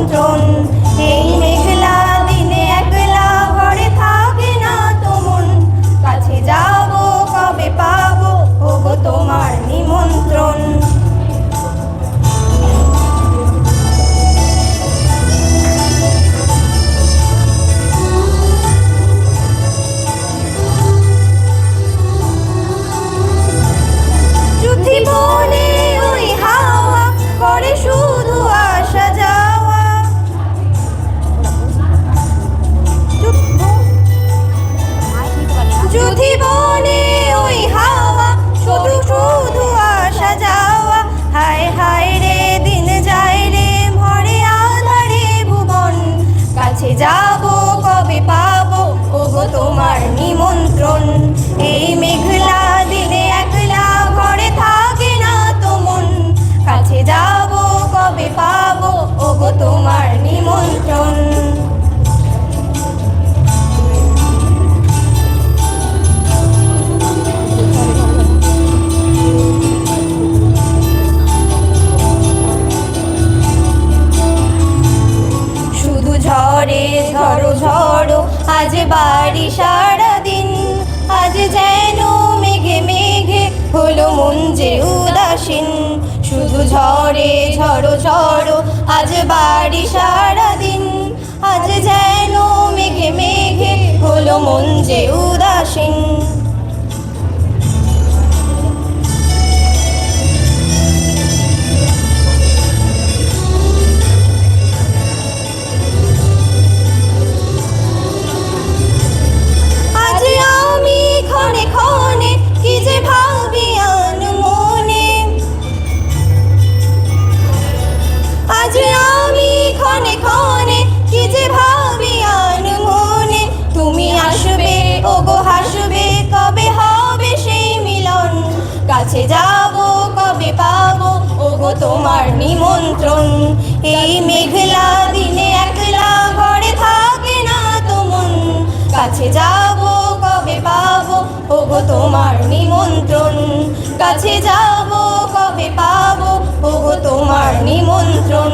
নিমন্ত্রণ। এই মেঘলা দিনে একলা ঘরে থাকে না তো মন, কাছে যাব কবে পাবো ওগো তোমার নিমন্ত্রণ। জীবনে ওই হাওয়া করে শুধু আসা যাওয়া, জীবনে ওই হাওয়া শুধু শুধু আসা যাওয়া। হায় হায় রে দিন যায় রে ভরে আধারে ভুবন, কাছে যাব কবে পাবো ওগো তোমার নিমন্ত্রণ। এই মেঘলা দিনে একলা ঘরে থাকে না তো মন, কাছে যাব কবে পাবো ওগো তোমার নিমন্ত্রণ। শুধু ঝড়ে ঝড়ো ঝড়ো আজ বাড়ি সারাদিন, আজ যেন মেঘে মেঘে হলো মন যে উদাসীন। শুধু ঝড়ে ঝড়ো ঝড়ো আজ বাড়ি সারাদিন, আজ যেন মেঘে মেঘে হলো মন যে উদাসীন। আজ আমি ক্ষণে ক্ষণে কি যে ভাবি আনমনে, আজ আমি ক্ষণে ক্ষণে কি যে ভাবি আনমনে। তুমি আসবে ওগো হাসবে কবে হবে সেই মিলন, কাছে যাব কবে পাবো ওগো তোমার নিমন্ত্রণ। এই মেঘলা দিনে একলা ঘরে থাকে না তো মন, কাছে যাব কবে পাবো ওগো তোমার নিমন্ত্রণ। কাছে যাব কবে পাবো ওগো তোমার নিমন্ত্রণ।